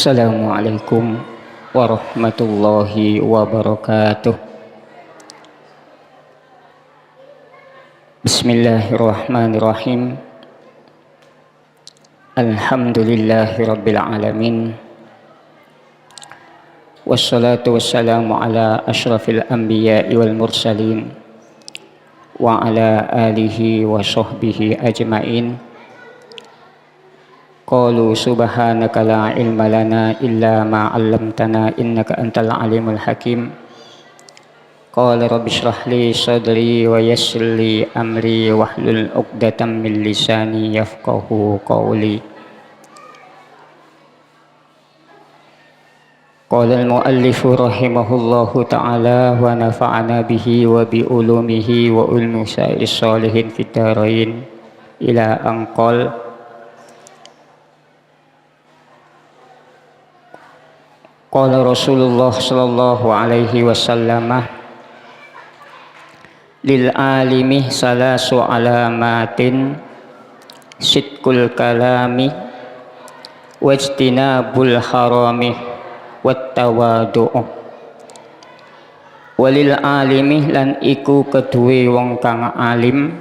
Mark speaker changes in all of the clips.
Speaker 1: Assalamualaikum warahmatullahi wabarakatuh. Bismillahirrahmanirrahim. Alhamdulillahirabbil alamin. Wassalatu wassalamu ala asyrafil anbiya'i wal mursalin wa ala alihi wa sahbihi ajmain. Qalu subhanaka la ilma lana illa ma 'allamtana innaka antal alimul hakim. Qala rabbi shrah li sadri wa yassir li amri wahlul 'uqdatam min lisani yafqahu qawli. Qala al-muallifu rahimahullahu ta'ala wa nafa'ana bihi wa bi ulumihi wa ulmi sa'is sholihin fid dharain ila anqal. Qala Rasulullah sallallahu alaihi wasallam lil alimi salasu alamatin sidqul kalami wajtinabul harami wattawadu'u. Walil alimi lan iku keduwe wong kang alim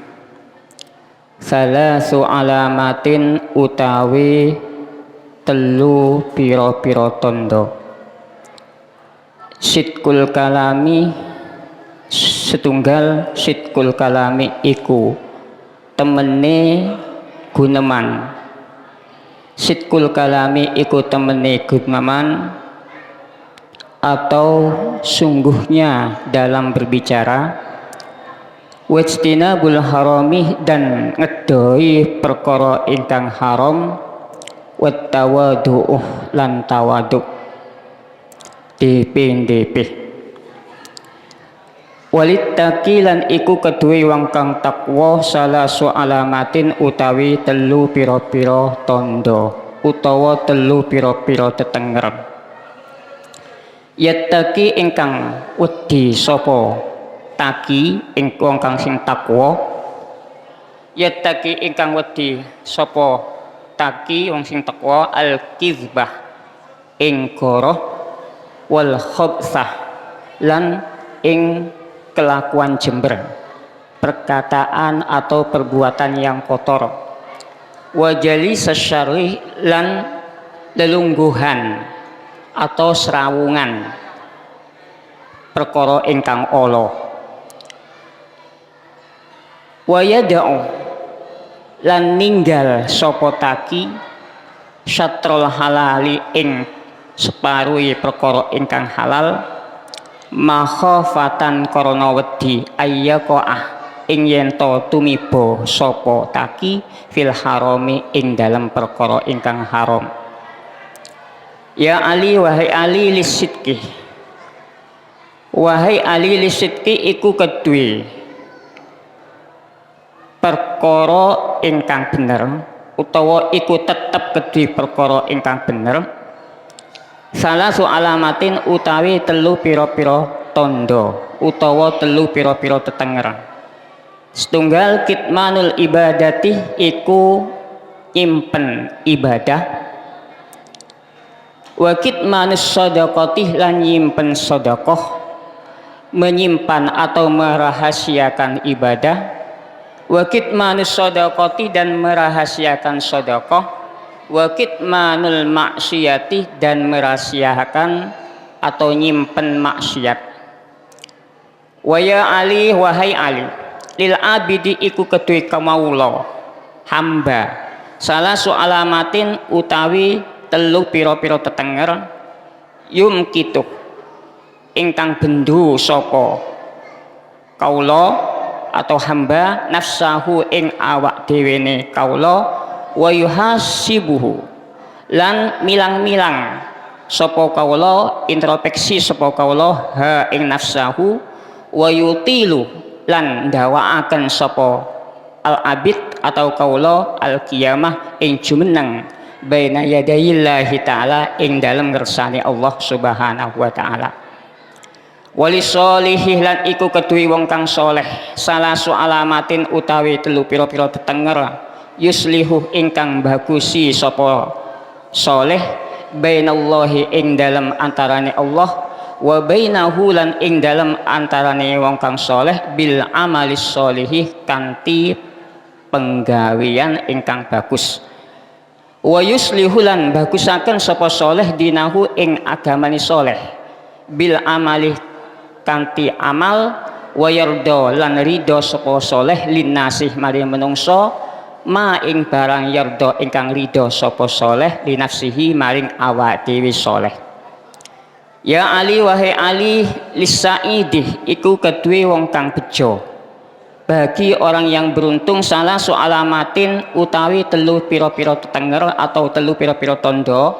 Speaker 1: salasu alamatin utawi telu pira-pira tanda. Sidqul kalami setunggal, sidqul kalami iku temene guneman. Sidqul kalami iku temene guneman atau sungguhnya dalam berbicara. Wajtinabul harami dan ngedoi perkara ingkang haram. Wattawadu'uh lan tawaduk DP. Walittaqi lan iku keduwe wong kang takwa salasu alamatin utawi telu pira-pira tanda utawa telu pira-pira tetenger. Yattaqi ingkang wedi sapa taki ing wong kang sing takwa. Yattaqi ingkang wedi sapa taki wong sing takwa al-kizbah ing goroh wal khabsah lan ing kelakuan jember, perkataan atau perbuatan yang kotor. Wajali sesyari lan lelungguhan atau serawungan perkara ingkang ala. Wayada'u lan ninggal sapa taki syatrul halali ing separuhi perkara ingkang halal makhafatan karana wedi ayyaqah ing yen to tumiba sapa taki fil harami ing dalam perkara ingkang haram. Ya Ali, wahai Ali lisidqi, wahai Ali lisidqi iku kedue perkara ingkang bener utawa iku tetep kedue perkara ingkang bener. Salasu alamatin utawi telu pira-pira tanda utawa telu pira-pira tetenger. Setunggal kitmanul ibadati iku nyimpen ibadah. Wa kitmanus shadaqati lan nyimpen sedekah, menyimpan atau merahasiakan ibadah. Wa kitmanus shadaqati dan merahasiakan sedekah. Wa kitmanul maksiyati dan merahasiakan atau nyimpen maksiat. Wa ya Ali, wahai Ali lil abidi iku kedue kamaula hamba salasu alamatin utawi telu pira-pira tetenger yumkitu ingkang bendu sapa kaula atau hamba nafsahu ing awak dhewene kaula. Wa yuhasibuhu lan milang-milang sapa kaula introspeksi sapa kaula ha ing nafsahu. Wa yutilu lan ndawaaken sapa al abid atau kaula al qiyamah ing jumeneng baina yadayillahi ta'ala ing dalem ngersane Allah subhanahu wa ta'ala. Wali solihih lan iku keduwe wong kang soleh salasu alamatin utawi telu pira-pira tetenger yuslihu ingkang bagusi sapa soleh bainallahi ing dalam antarane Allah wa bainahu lan ing dalam antarane wong kang soleh bil amalis sholihi kanthi penggawean ingkang bagus wa yuslihu lan bagusaken sapa soleh dinahu ing agamane soleh bil amali kanthi amal wa yarda lan ridho sapa soleh linnasih mari menungso ma ing barang yarda ingkang ridho sapa soleh linafsihi maring awak dhewe soleh. Ya Ali wahai Ali lisaidih iku kedue wong kang bejo bagi orang yang beruntung salah soalamatin utawi telu piro-piro tetenger atau telu piro-piro tondo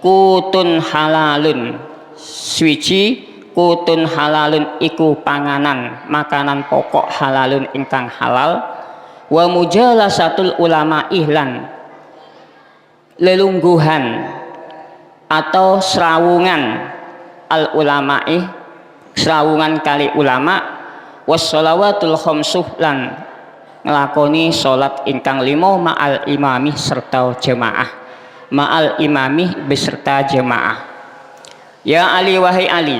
Speaker 1: kutun halalun swiji kutun halalun iku panganan makanan pokok halalun ingkang halal wa mujalasatul ulama ihlan lelungguhan atau serawungan al ulama'i serawungan kali ulama wassalawatul khamsuh lan ngelakoni salat ingkang limo ma'al imami serta jemaah ma'al imami beserta jemaah. Ya Ali wahai Ali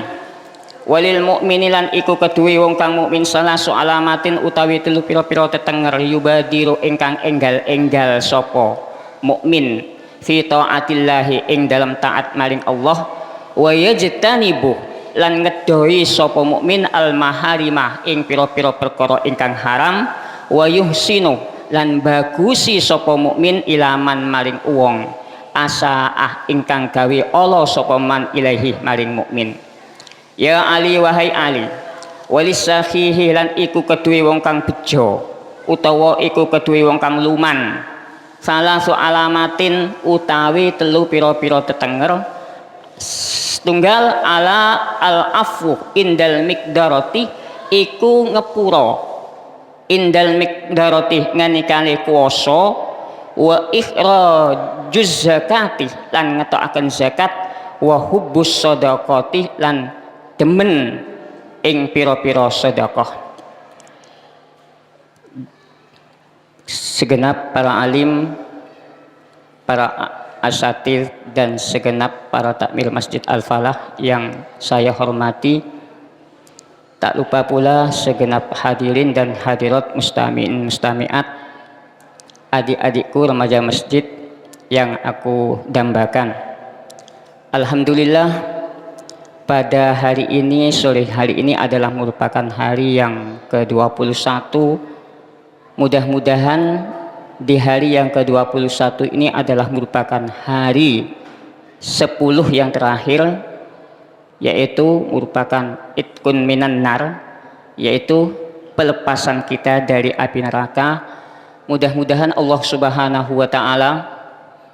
Speaker 1: walil mukmini lan iku kedue wong kang mukmin salah alamatin utawi telu pira-pira tetenger yubadiru ingkang enggal-enggal sapa mukmin fi taatillahi ing dalam taat maring Allah wa yajtanibu lan ngedoi sapa mukmin al maharimah ing pira-pira perkara ingkang haram wa yuhsinu lan bagusi sapa mukmin ilaman maring wong asaah ingkang gawe ala sapa man ilahi maring mukmin. Ya Ali wahai Ali walisahihi lan iku kedue wong kang bejo utawa iku kedue wong kang luman salah alamatin utawi telu pira-pira tetenger tunggal ala al afu indal mikdaroti iku ngepuro indal mikdaroti nganikane kuwasa wa ikhrajuz zakati lan ngetokaken zakat wa hubbus shadaqati lan demen ing pira-pira sedekah. Segenap para alim, para asatir dan segenap para takmir Masjid Al-Falah yang saya hormati, tak lupa pula segenap hadirin dan hadirat mustami'in mustami'at, adik-adikku remaja masjid yang aku dambakan. Alhamdulillah pada hari ini, sore hari ini adalah merupakan hari yang ke-21. Mudah-mudahan di hari yang ke-21 ini adalah merupakan hari 10 yang terakhir, yaitu merupakan itkun minan nar, yaitu pelepasan kita dari api neraka. Mudah-mudahan Allah Subhanahu wa Ta'ala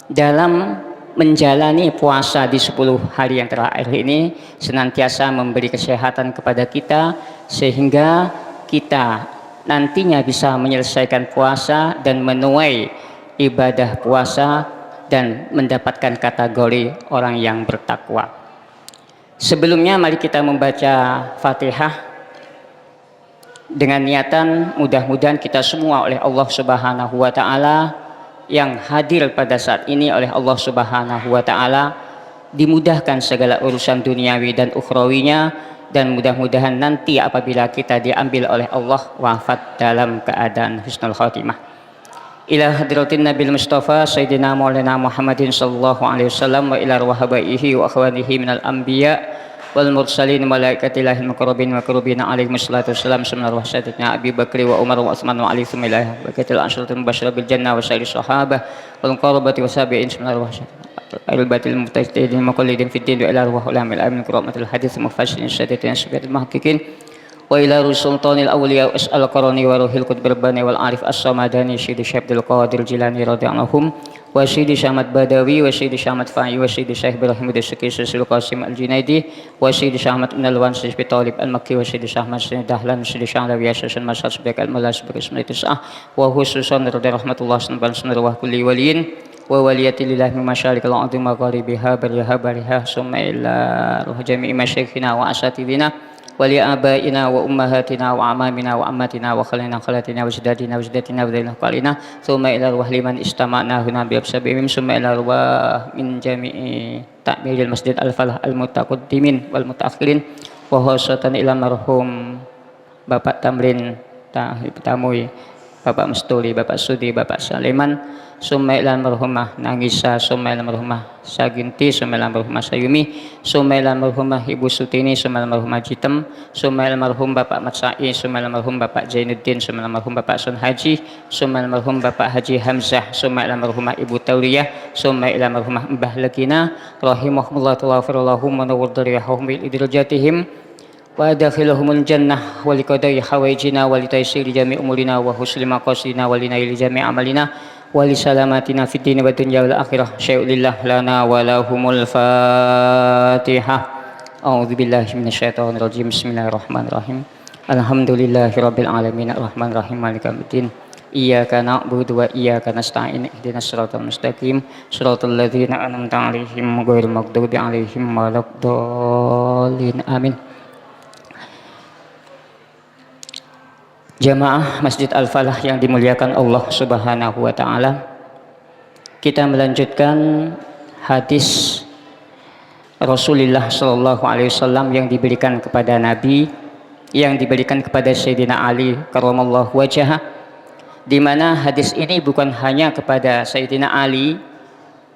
Speaker 1: dalam menjalani puasa di 10 hari yang terakhir ini senantiasa memberi kesehatan kepada kita sehingga kita nantinya bisa menyelesaikan puasa dan menuai ibadah puasa dan mendapatkan kategori orang yang bertakwa. Sebelumnya mari kita membaca Fatihah dengan niatan mudah-mudahan kita semua oleh Allah Subhanahu wa Ta'ala yang hadir pada saat ini oleh Allah Subhanahu wa Ta'ala dimudahkan segala urusan duniawi dan ukhrawinya, dan mudah-mudahan nanti apabila kita diambil oleh Allah wafat dalam keadaan husnul khatimah. Ila hadratin Nabil Mustafa Sayyidina Maulana Muhammadin sallallahu alaihi wasallam wa ila ruhabaihi wa akhwanihi minal anbiya wal mursalin malaikatillahil muqarrabin wa qurubina alaihi wassalatu wassalam sunnah wasadina Abi Bakri wa Umar wa Utsman wa Ali sumailah bakatil ansyaratul mubasyirah bil jannah wa sayyidis sahabah wal qarabati wasabiin sunnah wasadina al-batil mutajdidin muqallidin fid din wa ila ruhul ulamil amin quramatul hadits mufassirin syadidatin sabiatul muhaqqiqin wa ila sultanil awliya as'al qarani wa ruhil qutbani wal arif as-samadani syidi syabdul qadir jilani radhiyallahu wa syidi syamad badawi wa syidi syamad fa'i wa syidi syekh ibrahim ad-syaki sul qasim al-junaidi wa syidi syamad nalwan syekh talib al-makki wa syidi syahmad dahlan syidi syalawi yasan masal subak al-malas bismi tisah wa khususan rahmatullah subhanahu wa kulli waliyin wa waliyati lillahi min masyalikal ardi magharibiha bariha summa ila ruh jami'i masyayikhina wa asatidina wali abaina wa ummahatina wa amamina wa ammatina wa khalina khalatina wa jadadina wa jadatina wa dhailna qalina summa ila ruh liman istama'na huna bi absabihim summa ila ruh min jami'i ta'miril Masjid Al-Falah al-mutaqaddimin wal mutaakhirin wa khosatan ila marhum Bapak Tamrin Tamuy, Bapak Musturi, Bapak Sudi, Bapak Saleman, summa ila marhumah Nangisa, summa ila marhumah Saginti, summa ila marhumah Sayumi, summa ila marhumah Ibu Sutini, summa ila marhumah Jitem, summa ila marhum Bapak Matsai, summa ila marhum Bapak Zainuddin, summa ila marhum Bapak Sun Haji, summa ila marhum Bapak Haji Hamzah, summa ila marhumah Ibu Tauriyah, summa ila marhumah Mbah Legina rahimahumullah wa nawwir dariyahum bil idrajatihim wa adkhilhumul jannah wa liqadai hawaijina wa litaysiri jami' umurina wa husnil maqasidina wa linaili jami' amalina wa li salamatina fid dini wa dunya wal akhirah syai'ulillah lana wa lahumul fatihah. A'udzu billahi minasyaitonir rajim. Bismillahirrahmanirrahim. Alhamdulillahirabbil alamin arrahmanir rahim maliki yaumiddin. Iyyaka na'budu wa iyyaka nasta'in ihdinas siratal mustaqim siratal ladzina an'amta 'alaihim ghairil maghdubi 'alaihim waladdallin. Amin. Jamaah Masjid Al-Falah yang dimuliakan Allah Subhanahu wa taala. Kita melanjutkan hadis Rasulullah sallallahu alaihi wasallam yang diberikan kepada Nabi, yang diberikan kepada Sayyidina Ali karramallahu wajhah, di mana hadis ini bukan hanya kepada Sayyidina Ali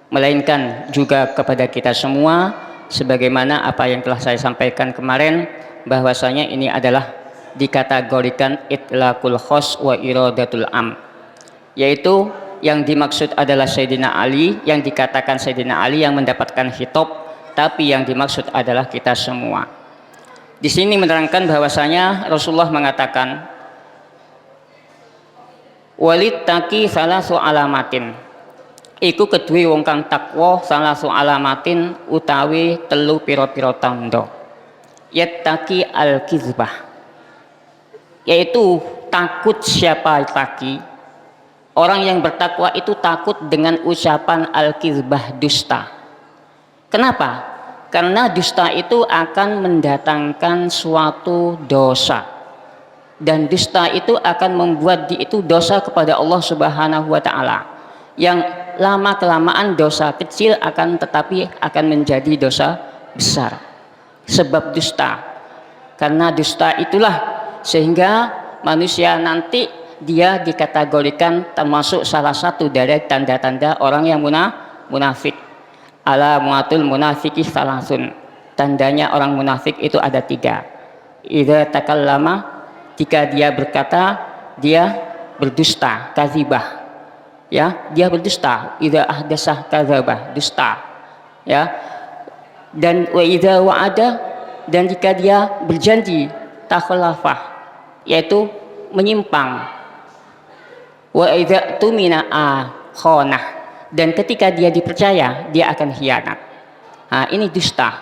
Speaker 1: melainkan juga kepada kita semua, sebagaimana apa yang telah saya sampaikan kemarin, bahwasanya ini adalah dikategorikan itlaqul khos wa iradatul am, yaitu yang dimaksud adalah Sayyidina Ali, yang dikatakan Sayyidina Ali yang mendapatkan hitop, tapi yang dimaksud adalah kita semua. Di sini menerangkan bahwasanya Rasulullah mengatakan walid taki salasu alamatin, iku kedue wong kang takwa salasu alamatin utawi telu pira-pira tanda. Yattaqi al-kizbah, yaitu takut. Siapa taki? Orang yang bertakwa itu takut dengan ucapan al-kizbah, dusta. Kenapa? Karena dusta itu akan mendatangkan suatu dosa, dan dusta itu akan membuat itu dosa kepada Allah Subhanahu wa taala, yang lama kelamaan dosa kecil akan tetapi akan menjadi dosa besar sebab dusta. Karena dusta itulah sehingga manusia nanti dia dikategorikan termasuk salah satu dari tanda-tanda orang yang munafik. Alamatul munafiki salasun, tandanya orang munafik itu ada 3. Idza takallama, jika dia berkata dia berdusta, kadzibah, ya, dia berdusta. Idza ahdasah kadzabah, dusta, ya. Dan wa idza wa'ada, dan jika dia berjanji, takhlafah, yaitu menyimpang. Wa idza tumina khonah, dan ketika dia dipercaya dia akan khianat. Nah, ini dusta.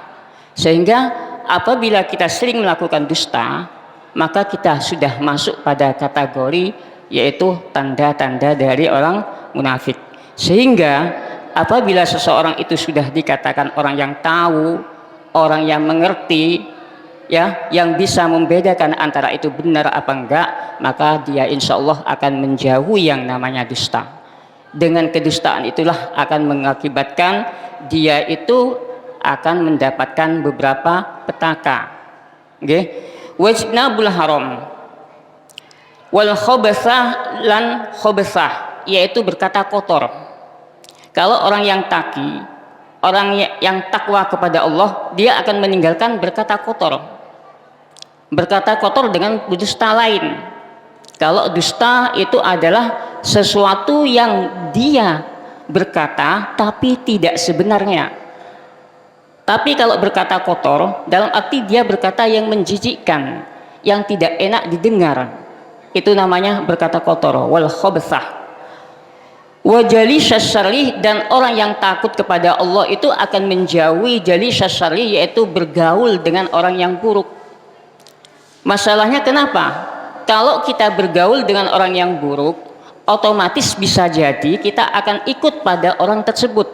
Speaker 1: Sehingga apabila kita sering melakukan dusta, maka kita sudah masuk pada kategori yaitu tanda-tanda dari orang munafik. Sehingga apabila seseorang itu sudah dikatakan orang yang tahu, orang yang mengerti, ya, yang bisa membedakan antara itu benar apa enggak, maka dia insya Allah akan menjauhi yang namanya dusta. Dengan kedustaan itulah akan mengakibatkan dia itu akan mendapatkan beberapa petaka. Wajnabul haram wal khobasah lan khobasah, yaitu berkata kotor. Kalau orang yang taki, orang yang takwa kepada Allah, dia akan meninggalkan berkata kotor. Berkata kotor dengan dusta lain. Kalau dusta itu adalah sesuatu yang dia berkata tapi tidak sebenarnya. Tapi kalau berkata kotor dalam arti dia berkata yang menjijikkan, yang tidak enak didengar, itu namanya berkata kotor. Wal khabsah wa jalisas syarri, dan orang yang takut kepada Allah itu akan menjauhi jalisas syarri, yaitu bergaul dengan orang yang buruk. Masalahnya kenapa? Kalau kita bergaul dengan orang yang buruk, otomatis bisa jadi kita akan ikut pada orang tersebut.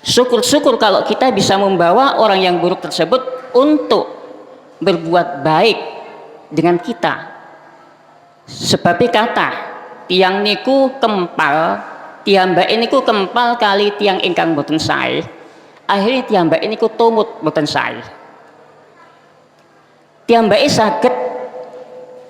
Speaker 1: Syukur-syukur kalau kita bisa membawa orang yang buruk tersebut untuk berbuat baik dengan kita. Sebab kata tiang niku kempal, tiang mbak niku kempal kali tiang ingkang boten sae. Akhirnya tiambak ini ku tumut boten sae. Tiambak saged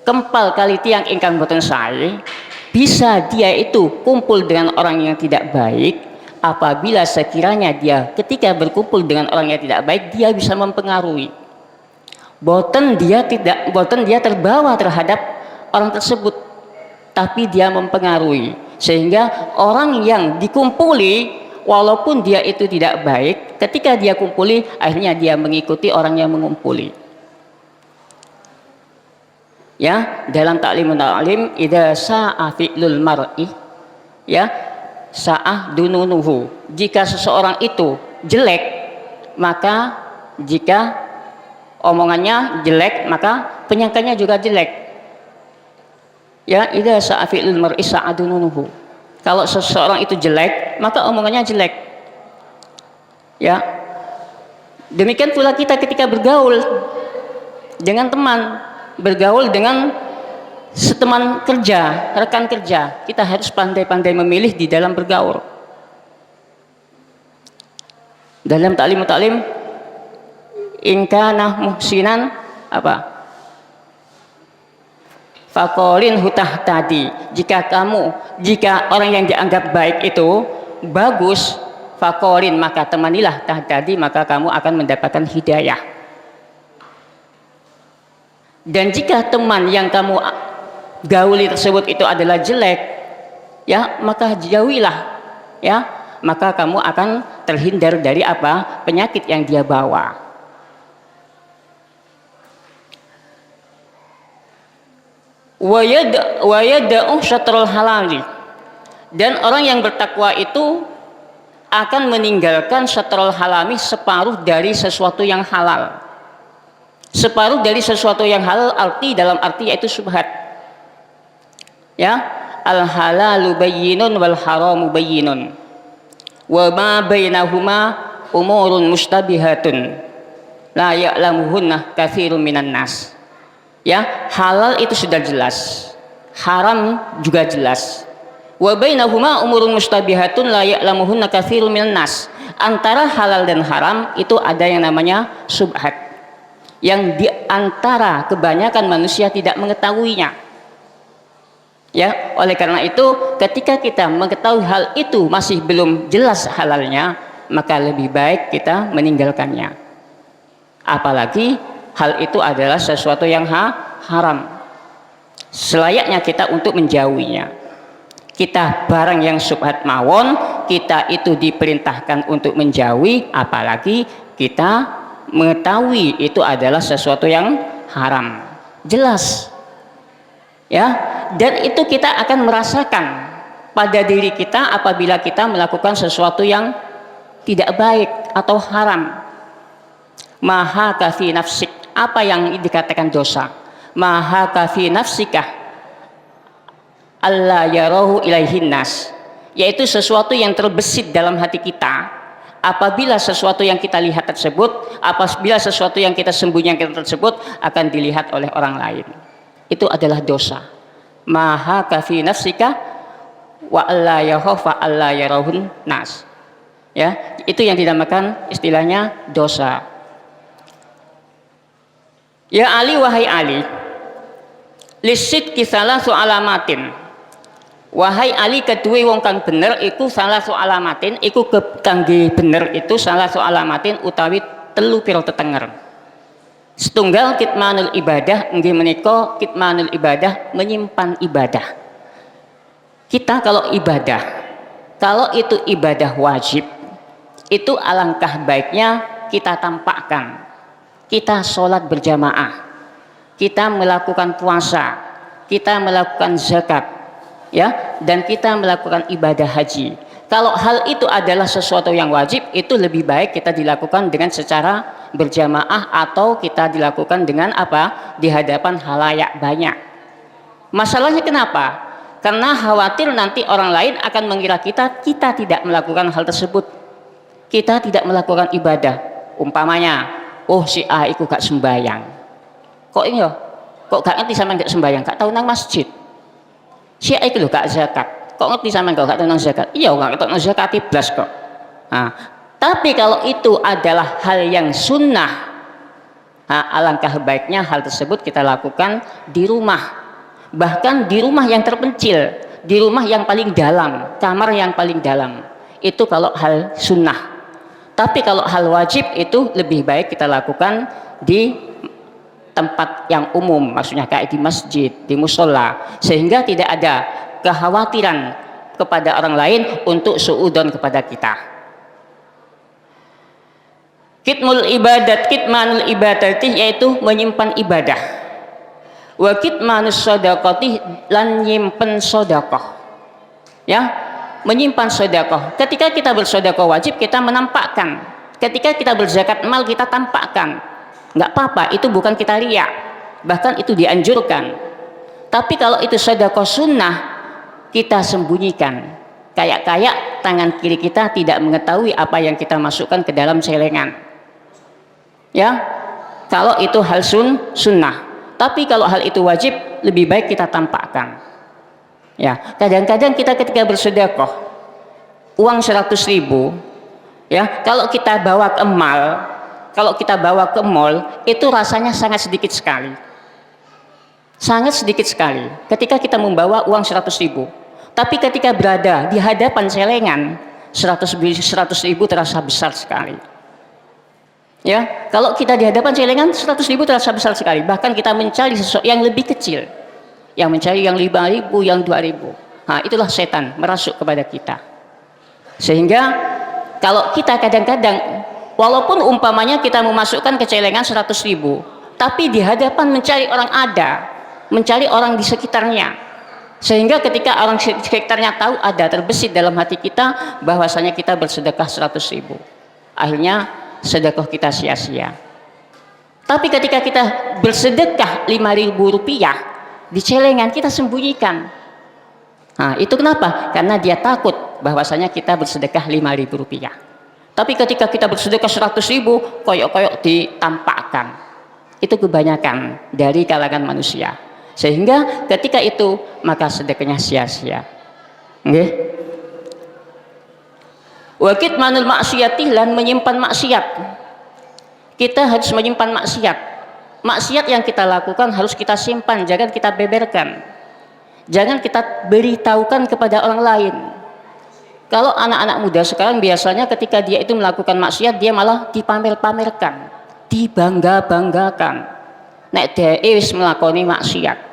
Speaker 1: kempal kali tiang ingkang boten sae, bisa dia itu kumpul dengan orang yang tidak baik apabila sekiranya dia ketika berkumpul dengan orang yang tidak baik dia bisa mempengaruhi. Boten dia terbawa terhadap orang tersebut, tapi dia mempengaruhi sehingga orang yang dikumpuli walaupun dia itu tidak baik, ketika dia kumpuli akhirnya dia mengikuti orang yang mengumpuli. Ya, dalam taklimun ta'lim idza sa'a fi'lul mar'i, ya, sa'ah dununuhu. Jika seseorang itu jelek, maka jika omongannya jelek, maka penyangkanya juga jelek. Ya, idza sa'a fi'lul mar'i sa'a dununuhu. Kalau seseorang itu jelek, maka omongannya jelek. Ya. Demikian pula kita ketika bergaul dengan teman, bergaul dengan seteman kerja, rekan kerja, kita harus pandai-pandai memilih di dalam bergaul. Dalam taklim in kana muhsinan apa? Faqolin hutah tadi. Jika orang yang dianggap baik itu bagus, faqolin maka temanilah tadi, maka kamu akan mendapatkan hidayah. Dan jika teman yang kamu gauli tersebut itu adalah jelek, ya maka jauhilah, ya maka kamu akan terhindar dari apa penyakit yang dia bawa. Wa yada'u syatrul halali, dan orang yang bertakwa itu akan meninggalkan syatrul halami, separuh dari sesuatu yang halal. Separuh dari sesuatu yang halal dalam arti yaitu syubhat. Ya, al halalu bayyinun wal haramu bayyinun wa ma bainahuma umurun mustabihatun la ya'lamuhunna katsirun minan nas. Ya, halal itu sudah jelas, haram juga jelas. Wa bainahuma umurun mustabihatun la ya'lamuhunna katsirun minan nas. Antara halal dan haram itu ada yang namanya syubhat, yang di antara kebanyakan manusia tidak mengetahuinya. Ya, oleh karena itu ketika kita mengetahui hal itu masih belum jelas halalnya, maka lebih baik kita meninggalkannya. Apalagi hal itu adalah sesuatu yang haram. Selayaknya kita untuk menjauhinya. Kita barang yang syubhat mawon, kita itu diperintahkan untuk menjauhi, apalagi kita mengetahui itu adalah sesuatu yang haram, jelas, ya. Dan itu kita akan merasakan pada diri kita apabila kita melakukan sesuatu yang tidak baik atau haram. Maha kafi nafsik, apa yang dikatakan dosa? Maha kafi nafsikah Allah yarahu ilaihin nas, yaitu sesuatu yang terbesit dalam hati kita. Apabila sesuatu yang kita lihat tersebut, apabila sesuatu yang kita sembunyikan tersebut akan dilihat oleh orang lain, itu adalah dosa. Maha kafi nafsika wa alla yakhafa alla yarahun nas. Ya, itu yang dinamakan istilahnya dosa. Ya Ali, wahai Ali, lisidqi salasu alamatin. Wahai Ali, kedua wong kang bener iku salah alamatin, iku kangge bener itu salah alamatin utawi telu pira tetenger. Setunggal kitmanul ibadah, inggih menika kitmanul ibadah, menyimpan ibadah. Kita kalau ibadah, kalau itu ibadah wajib, itu alangkah baiknya kita tampakkan. Kita sholat berjamaah, kita melakukan puasa, kita melakukan zakat, ya, dan kita melakukan ibadah haji. Kalau hal itu adalah sesuatu yang wajib, itu lebih baik kita dilakukan dengan secara berjamaah atau kita dilakukan dengan apa? Di hadapan halayak banyak. Masalahnya kenapa? Karena khawatir nanti orang lain akan mengira kita tidak melakukan hal tersebut. Kita tidak melakukan ibadah. Umpamanya, oh si A itu gak sembayang. Kok ini ya? Kok gak ngerti sama gak sembayang? Gak tahu nang masjid. Si A itu loh gak zakat. Kok ngerti sama gak tahu nang zakat? Iya gak tahu nang zakat iblas kok. Nah, Tapi kalau itu adalah hal yang sunnah, alangkah baiknya hal tersebut kita lakukan di rumah, bahkan di rumah yang terpencil, di rumah yang paling dalam, kamar yang paling dalam. Itu kalau hal sunnah. Tapi kalau hal wajib itu lebih baik kita lakukan di tempat yang umum, maksudnya kayak di masjid, di musola, sehingga tidak ada kekhawatiran kepada orang lain untuk suudon kepada kita. Kitmanul ibadati, yaitu menyimpan ibadah. Wa kitmanus shadaqati, lan nyimpen sedekah. Ya, menyimpan sedekah. Ketika kita bersedekah wajib kita menampakkan. Ketika kita berzakat mal kita tampakkan. Nggak apa-apa, itu bukan kita riak, bahkan itu dianjurkan. Tapi kalau itu sedekah sunnah, kita sembunyikan, kayak tangan kiri kita tidak mengetahui apa yang kita masukkan ke dalam celengan. Ya, kalau itu hal sunnah. Tapi kalau hal itu wajib, lebih baik kita tampakkan. Ya, kadang-kadang kita ketika bersedekah uang 100.000, ya, kalau kita bawa ke mal, kalau kita bawa ke mall, itu rasanya sangat sedikit sekali. Sangat sedikit sekali ketika kita membawa uang 100.000. Tapi ketika berada di hadapan celengan, 100.000 terasa besar sekali. Ya, kalau kita di hadapan celengan, 100.000 terasa besar sekali. Bahkan kita mencari sesuatu yang lebih kecil, yang mencari yang 5.000, yang 2.000. Nah, itulah setan merasuk kepada kita. Sehingga kalau kita kadang-kadang, walaupun umpamanya kita memasukkan ke celengan 100.000, tapi di hadapan mencari orang ada, mencari orang di sekitarnya, sehingga ketika orang sekitarnya tahu, ada terbesit dalam hati kita bahwasanya kita bersedekah 100.000. Akhirnya sedekah kita sia-sia. Tapi ketika kita bersedekah 5.000 rupiah di celengan, kita sembunyikan. Nah, itu kenapa? Karena dia takut bahwasanya kita bersedekah 5.000 rupiah. Tapi ketika kita bersedekah 100.000, koyok-koyok ditampakkan. Itu kebanyakan dari kalangan manusia. Sehingga ketika itu, maka sedekahnya sia-sia. Okay? Wa kitmanul maksiyati, lan menyimpan maksiat. Kita harus menyimpan maksiat. Maksiat yang kita lakukan harus kita simpan, jangan kita beberkan. Jangan kita beritahukan kepada orang lain. Kalau anak-anak muda sekarang biasanya ketika dia itu melakukan maksiat, dia malah dipamer-pamerkan, dibangga-banggakan. Nek dhewe wis melakoni maksiat.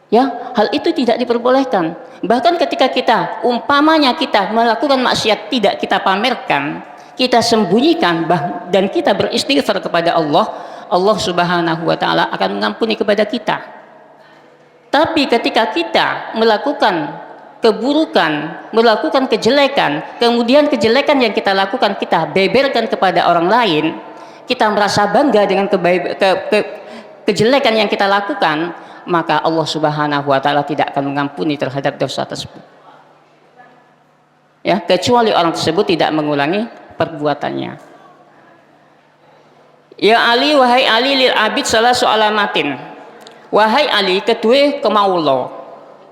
Speaker 1: Ya, hal itu tidak diperbolehkan. Bahkan ketika kita umpamanya kita melakukan maksiat tidak kita pamerkan, kita sembunyikan dan kita beristighfar kepada Allah, Allah Subhanahu wa taala akan mengampuni kepada kita. Tapi ketika kita melakukan keburukan, melakukan kejelekan, kemudian kejelekan yang kita lakukan kita beberkan kepada orang lain, kita merasa bangga dengan kejelekan yang kita lakukan, maka Allah Subhanahu wa taala tidak akan mengampuni terhadap dosa tersebut. Ya, kecuali orang tersebut tidak mengulangi perbuatannya. Ya Ali, wahai Ali, lil abid salasu alamatin. Wahai Ali, kedua kemaulo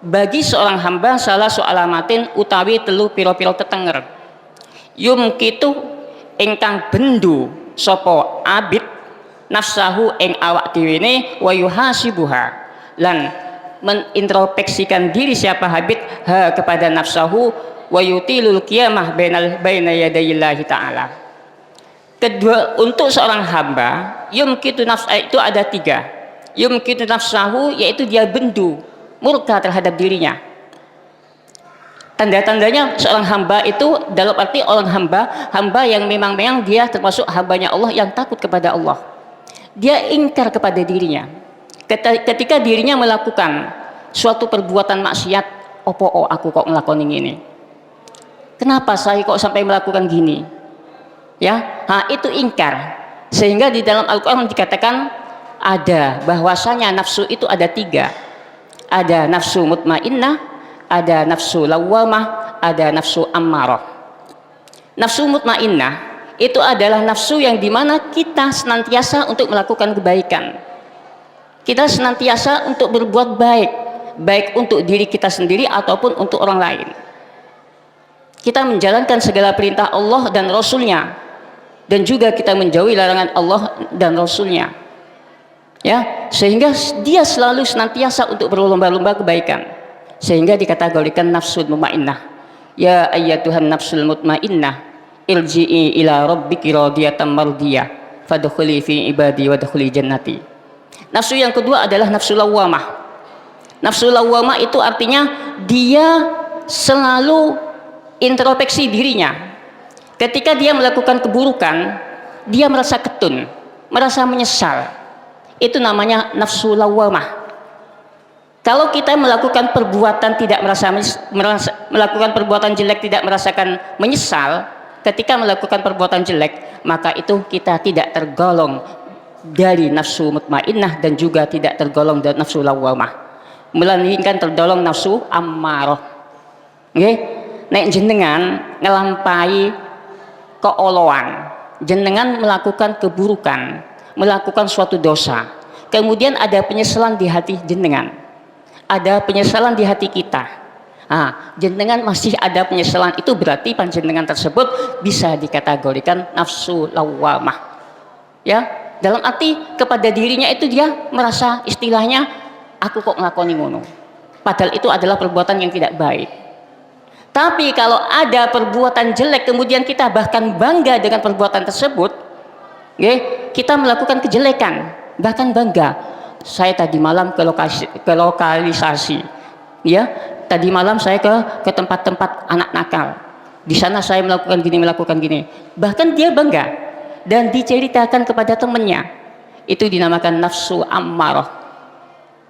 Speaker 1: bagi seorang hamba salah alamatin utawi telu piro-piro tetenger. Yumkitu ingkang bendu sopo abid nafsahu ing awak diwene wa yuhasibuha, lan menintrospeksikan diri siapa habit kepada nafsahu wa yutilul qiyamah baina yadayillahi ta'ala. Kedua, untuk seorang hamba yumkitu itu ada tiga. Yumkitu nafsahu, yaitu dia bendu murka terhadap dirinya. Tanda-tandanya seorang hamba itu dalam arti orang hamba yang memang dia termasuk hambanya Allah yang takut kepada Allah. Dia ingkar kepada dirinya. Ketika dirinya melakukan suatu perbuatan maksiat, opo aku kok ngelakoni ini? Kenapa saya kok sampai melakukan gini? Ya, itu ingkar. Sehingga di dalam Al-Quran dikatakan ada bahwasanya nafsu itu ada tiga. Ada nafsu mutmainnah, ada nafsu lawwamah, ada nafsu ammarah. Nafsu mutmainnah itu adalah nafsu yang dimana kita senantiasa untuk melakukan kebaikan. Kita senantiasa untuk berbuat baik, baik untuk diri kita sendiri ataupun untuk orang lain. kita menjalankan segala perintah Allah dan Rasulnya, dan juga kita menjauhi larangan Allah dan Rasulnya, ya, sehingga dia selalu senantiasa untuk berlomba-lomba kebaikan, sehingga dikategorikan nafsul mutmainnah. Ya ayyatuhan nafsul mutmainnah irji'i ila rabbiki radiyatan mardiyah fadkhuli fi ibadi wadkhuli jannati. Nafsu yang kedua adalah nafsu lawwamah. Nafsu lawwamah itu artinya dia selalu introspeksi dirinya. Ketika dia melakukan keburukan, dia merasa ketun, merasa menyesal. Itu namanya nafsu lawwamah. Kalau kita melakukan perbuatan tidak melakukan perbuatan jelek tidak merasakan menyesal ketika melakukan perbuatan jelek, maka itu kita tidak tergolong dari nafsu mutmainnah dan juga tidak tergolong dari nafsu lawwamah, melainkan tergolong nafsu ammarah. Nggih, nek jenengan ngelampai keoloan, jenengan melakukan keburukan, melakukan suatu dosa, kemudian ada penyesalan di hati jenengan, ada penyesalan di hati kita. Jenengan masih ada penyesalan, itu berarti panjenengan tersebut bisa dikategorikan nafsu lawwamah. Ya, dalam arti kepada dirinya itu dia merasa istilahnya aku kok nglakoni ngono. Padahal itu adalah perbuatan yang tidak baik. Tapi kalau ada perbuatan jelek kemudian kita bahkan bangga dengan perbuatan tersebut, kita melakukan kejelekan bahkan bangga. Saya tadi malam ke lokalisasi, ya, tadi malam saya ke tempat-tempat anak nakal. Di sana saya melakukan gini, bahkan dia bangga dan diceritakan kepada temannya. Itu dinamakan nafsu ammarah.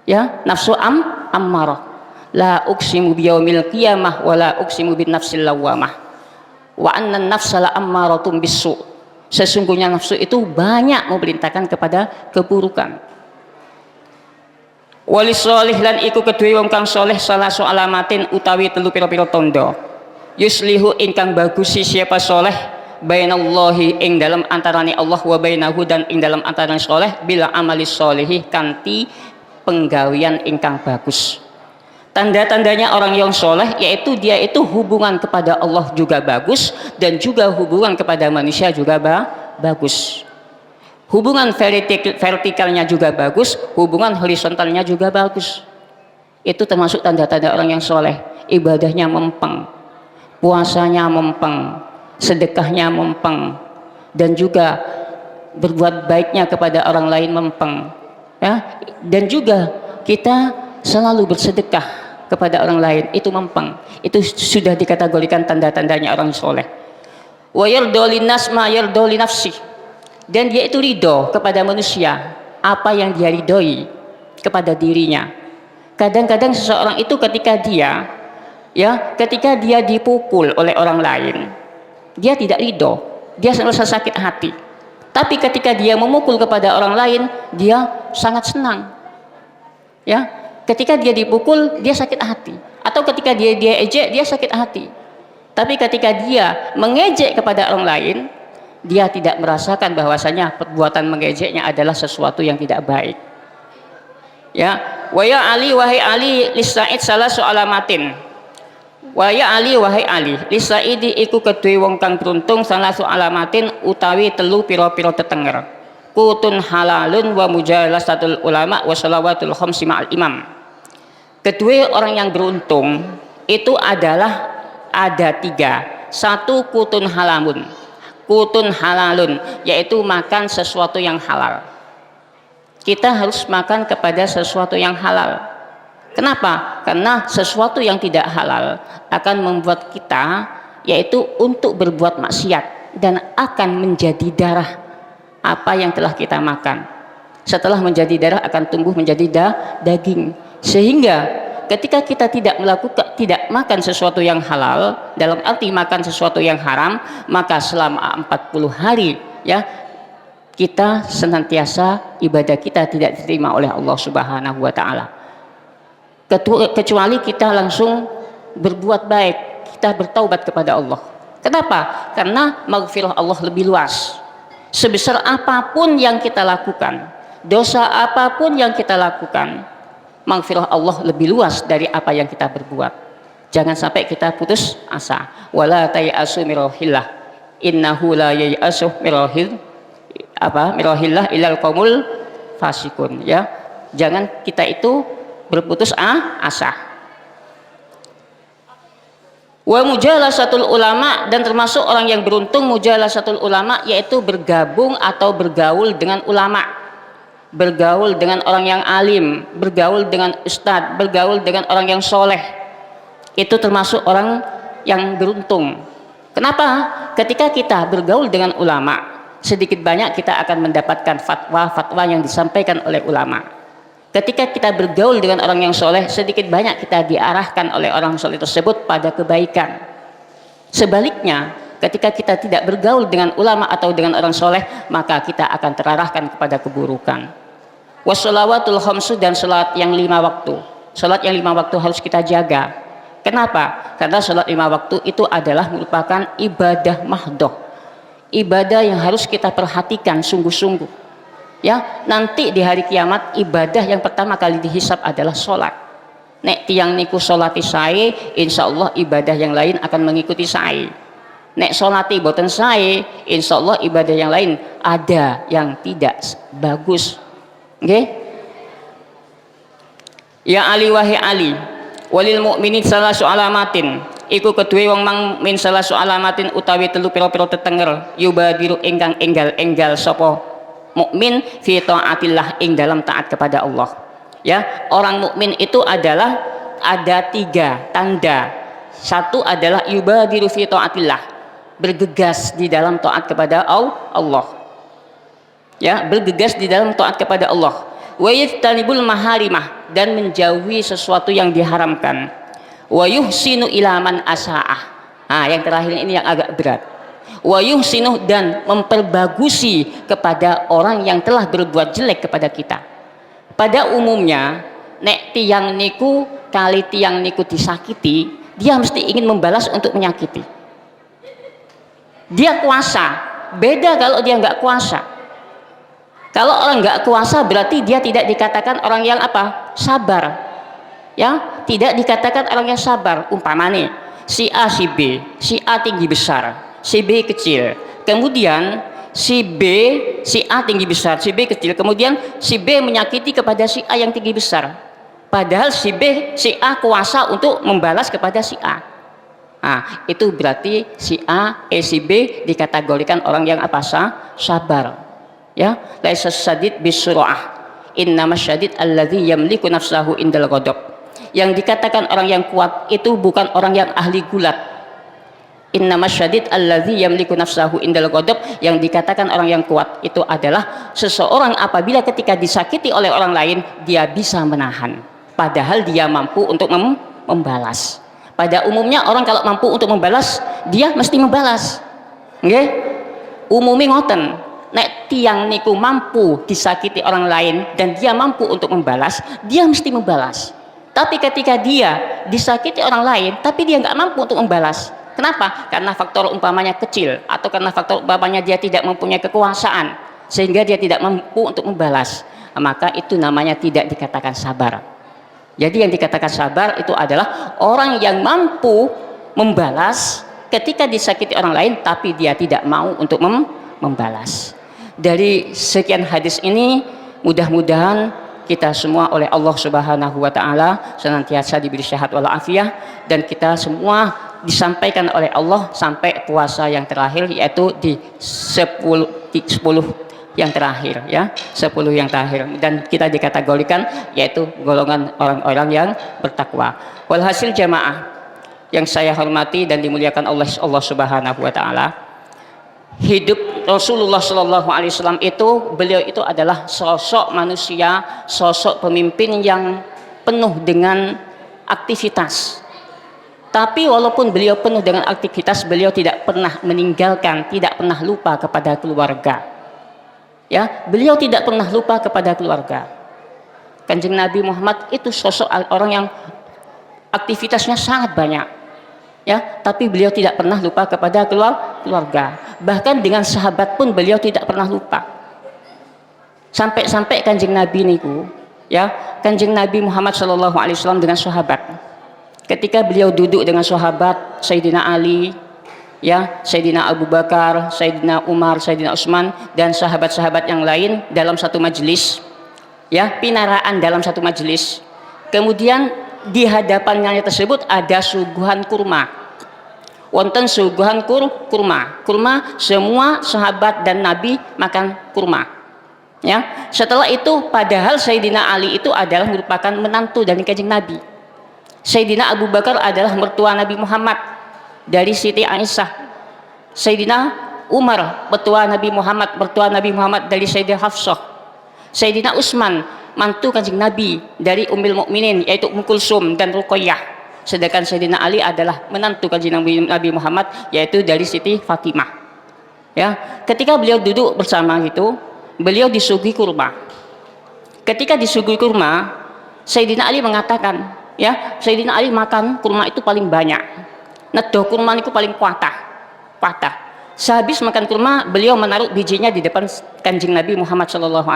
Speaker 1: Ya, nafsu ammarah. La uqsimu biyaumil qiyamah wa la uqsimu bin nafsil lawwamah. Wa anna nafsa la ammaratum bisu. Sesungguhnya nafsu itu banyak memerintahkan kepada keburukan. Wali solih lan iku kedue wong kang soleh salah alamatin utawi telu pira-pira tondo. Yuslihu ingkang bagusi siapa soleh bainallahi ing dalam antarane Allah wa bainahu dan ing dalam antarane soleh bila amali solihi kanti penggawian ingkang bagus. Tanda-tandanya orang yang soleh yaitu dia itu hubungan kepada Allah juga bagus dan juga hubungan kepada manusia juga bagus. Hubungan vertikalnya juga bagus, hubungan horizontalnya juga bagus. Itu termasuk tanda-tanda orang yang soleh. Ibadahnya mempeng, puasanya mempeng, sedekahnya mempeng, dan juga berbuat baiknya kepada orang lain mempeng. Ya? Dan juga kita selalu bersedekah kepada orang lain, itu mempeng. Itu sudah dikategorikan tanda-tandanya orang soleh. Wa yardo linnas ma yardo linafsih. Dan dia itu ridho kepada manusia apa yang dia ridhoi kepada dirinya. Kadang-kadang seseorang itu ketika dia dipukul oleh orang lain, dia tidak ridho, dia merasa sakit hati. Tapi ketika dia memukul kepada orang lain, dia sangat senang. Ya, ketika dia dipukul, dia sakit hati. Atau ketika dia ejek, dia sakit hati. Tapi ketika dia mengejek kepada orang lain, dia tidak merasakan bahwasanya perbuatan mengejeknya adalah sesuatu yang tidak baik. Ya, wa ya Ali wahai Ali lisaid salah alamatin. Wa ya Ali wahai Ali lisaidi iku kedue wong kang beruntung salah alamatin utawi telu pira-pira tetenger. Kutun halalun wa mujalasatul ulama wa shalawatul khamsi ma'al imam. Kedua orang yang beruntung itu adalah ada tiga. Satu kutun halamun. Kutun halalun, yaitu makan sesuatu yang halal. Kita harus makan kepada sesuatu yang halal. Kenapa? Karena sesuatu yang tidak halal akan membuat kita yaitu untuk berbuat maksiat dan akan menjadi darah apa yang telah kita makan. Setelah menjadi darah akan tumbuh menjadi daging. Sehingga ketika kita tidak makan sesuatu yang halal, dalam arti makan sesuatu yang haram, maka selama 40 hari ya kita senantiasa ibadah kita tidak diterima oleh Allah Subhanahu wa taala. Kecuali kita langsung berbuat baik, kita bertaubat kepada Allah. Kenapa? Karena maghfirah Allah lebih luas. Sebesar apapun yang kita lakukan, dosa apapun yang kita lakukan, maghfirah Allah lebih luas dari apa yang kita berbuat. Jangan sampai kita putus asa. Wala tayasu mirahillah. Innahu la yayasu mirahillah ilal qaumul fasikun, ya. Jangan kita itu berputus asa. Wa mujalasatul ulama, dan termasuk orang yang beruntung mujalasatul ulama, yaitu bergabung atau bergaul dengan ulama, bergaul dengan orang yang alim, bergaul dengan ustadz, bergaul dengan orang yang soleh. Itu termasuk orang yang beruntung. Kenapa? Ketika kita bergaul dengan ulama, sedikit banyak kita akan mendapatkan fatwa-fatwa yang disampaikan oleh ulama. Ketika kita bergaul dengan orang yang soleh, sedikit banyak kita diarahkan oleh orang soleh tersebut pada kebaikan. Sebaliknya, ketika kita tidak bergaul dengan ulama atau dengan orang soleh, maka kita akan terarahkan kepada keburukan. Wassalawatul khamsu, dan salat yang 5 waktu. Salat yang 5 waktu harus kita jaga. Kenapa? Karena salat 5 waktu itu adalah merupakan ibadah mahdoh, ibadah yang harus kita perhatikan sungguh-sungguh, ya. Nanti di hari kiamat ibadah yang pertama kali dihisab adalah sholat. Nek tiang niku sholati sae, insya Allah ibadah yang lain akan mengikuti sae. Nek sholati boten sae, insya Allah ibadah yang lain ada yang tidak bagus. Okay? Ya Ali wahai Ali, walil mukminin salasu alamatin, iku kedue wong mang min salasu alamatin utawi telu pira-pira tetenger, yubadiru ingkang enggal-enggal sapa mukmin fi taatillah, ing dalam taat kepada Allah. Ya, orang mukmin itu adalah ada 3 tanda. Satu adalah yubadiru fi taatillah, bergegas di dalam taat kepada Allah. Ya, bergegas di dalam taat kepada Allah. Wa yajtanibul maharimah, dan menjauhi sesuatu yang diharamkan. Wa yuhsinu ilaman asa'ah. Yang terakhir ini yang agak berat. Wa yuhsinu, dan memperbagusi kepada orang yang telah berbuat jelek kepada kita. Pada umumnya, nek tiang niku kali tiang niku disakiti, dia mesti ingin membalas untuk menyakiti. Dia kuasa. Beda kalau dia nggak kuasa. Kalau orang nggak kuasa berarti dia tidak dikatakan orang yang apa? Sabar. Ya, tidak dikatakan orang yang sabar. Umpamanya si A si B, si A tinggi besar, si B kecil. Kemudian si B, si A tinggi besar, si B kecil. Kemudian si B menyakiti kepada si A yang tinggi besar. Padahal si B, si A kuasa untuk membalas kepada si A. Itu berarti si A, si B dikategorikan orang yang apa? Sabar. Ya, laisa syadid bisur'ah, innama syadid alladzi yamliku nafsahu indal ghadab. Yang dikatakan orang yang kuat itu bukan orang yang ahli gulat. Innama syadid alladzi yamliku nafsahu indal ghadab. Yang dikatakan orang yang kuat itu adalah seseorang apabila ketika disakiti oleh orang lain dia bisa menahan, padahal dia mampu untuk membalas. Pada umumnya orang kalau mampu untuk membalas, dia mesti membalas. Nggih? Umumnya ngoten. Nek tiang niku mampu disakiti orang lain dan dia mampu untuk membalas, dia mesti membalas. Tapi ketika dia disakiti orang lain tapi dia nggak mampu untuk membalas, kenapa? Karena faktor umpamanya kecil, atau karena faktor umpamanya dia tidak mempunyai kekuasaan sehingga dia tidak mampu untuk membalas, maka itu namanya tidak dikatakan sabar. Jadi yang dikatakan sabar itu adalah orang yang mampu membalas ketika disakiti orang lain tapi dia tidak mau untuk membalas. Dari sekian hadis ini, mudah-mudahan kita semua oleh Allah Subhanahu wa taala senantiasa diberi sehat walafiat, dan kita semua disampaikan oleh Allah sampai puasa yang terakhir, yaitu di 10 yang terakhir, ya, 10 yang terakhir, dan kita dikategorikan yaitu golongan orang-orang yang bertakwa. Walhasil jamaah yang saya hormati dan dimuliakan Allah Subhanahu wa taala, hidup Rasulullah Shallallahu Alaihi Wasallam itu, beliau itu adalah sosok manusia, sosok pemimpin yang penuh dengan aktivitas. Tapi walaupun beliau penuh dengan aktivitas, beliau tidak pernah meninggalkan, tidak pernah lupa kepada keluarga. Ya, beliau tidak pernah lupa kepada keluarga. Kanjeng Nabi Muhammad itu sosok orang yang aktivitasnya sangat banyak. Ya, tapi beliau tidak pernah lupa kepada keluarga. Bahkan dengan sahabat pun beliau tidak pernah lupa. Sampai-sampai Kanjeng Nabi niku, ya, Kanjeng Nabi Muhammad SAW dengan sahabat. ketika beliau duduk dengan sahabat Sayyidina Ali, ya, Sayyidina Abu Bakar, Sayyidina Umar, Sayyidina Utsman dan sahabat-sahabat yang lain dalam satu majelis, ya, pinaraan dalam satu majelis. Kemudian di hadapannya tersebut ada suguhan kurma. Wonten suguhan kurma. Kurma, semua sahabat dan Nabi makan kurma. Ya, setelah itu padahal Sayyidina Ali itu adalah merupakan menantu dari Kanjeng Nabi. Sayyidina Abu Bakar adalah mertua Nabi Muhammad dari Siti Aisyah. Sayyidina Umar mertua Nabi Muhammad dari Sayyidah Hafsah. Sayyidina Utsman mantu Kanjeng Nabi dari Ummul Mukminin yaitu Ummu Kulsum dan Ruqayyah. Sedangkan Sayyidina Ali adalah menantu Kanjeng Nabi Muhammad yaitu dari Siti Fatimah. Ya, ketika beliau duduk bersama itu, beliau disuguhi kurma. Ketika disuguhi kurma, Sayyidina Ali mengatakan, ya, Sayyidina Ali makan kurma itu paling banyak. Nedoh kurma itu paling patah. Sehabis makan kurma, beliau menaruh bijinya di depan Kanjeng Nabi Muhammad SAW.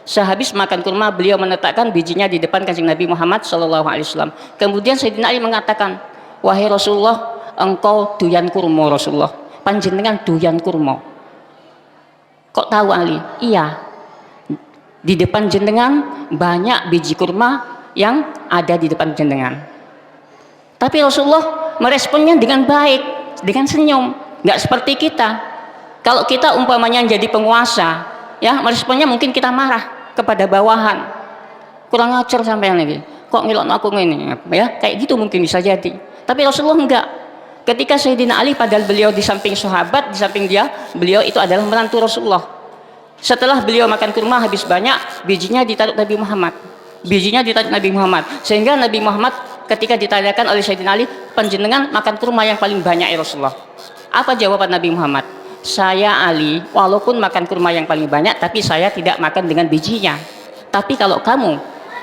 Speaker 1: Sehabis makan kurma, beliau meletakkan bijinya di depan Kanjeng Nabi Muhammad SAW. Kemudian Sayyidina Ali mengatakan, wahai Rasulullah, engkau doyan kurma Rasulullah. Panjenengan doyan kurma. Kok tahu Ali? Iya. Di depan jenengan banyak biji kurma yang ada di depan jenengan. Tapi Rasulullah meresponnya dengan baik, dengan senyum. Nggak seperti kita. Kalau kita umpamanya jadi penguasa, ya, meresponnya mungkin kita marah kepada bawahan. Kurang ajar sampean lagi. Kok ngelok aku ini? Ya, kayak gitu mungkin bisa jadi. Tapi Rasulullah enggak. Ketika Sayyidina Ali padahal beliau di samping sahabat, di samping dia, beliau itu adalah menantu Rasulullah. Setelah beliau makan kurma habis banyak, bijinya ditaruh Nabi Muhammad. Sehingga Nabi Muhammad ketika ditanyakan oleh Sayyidina Ali, panjenengan makan kurma yang paling banyak ya Rasulullah. Apa jawaban Nabi Muhammad? Saya Ali, walaupun makan kurma yang paling banyak, tapi saya tidak makan dengan bijinya. Tapi kalau kamu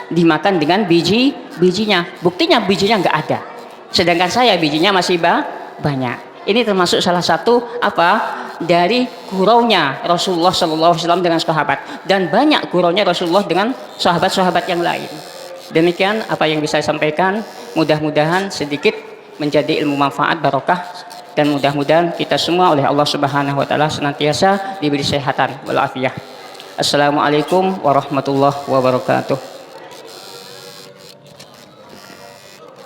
Speaker 1: dimakan dengan bijinya, buktinya bijinya nggak ada. Sedangkan saya bijinya masih banyak. Ini termasuk salah satu dari guraunya Rasulullah SAW dengan sahabat, dan banyak guraunya Rasulullah dengan sahabat-sahabat yang lain. Demikian apa yang bisa saya sampaikan. Mudah-mudahan sedikit menjadi ilmu manfaat barokah, dan mudah-mudahan kita semua oleh Allah Subhanahu wa taala senantiasa diberi kesehatan wal afiyah. Assalamualaikum warahmatullahi wabarakatuh.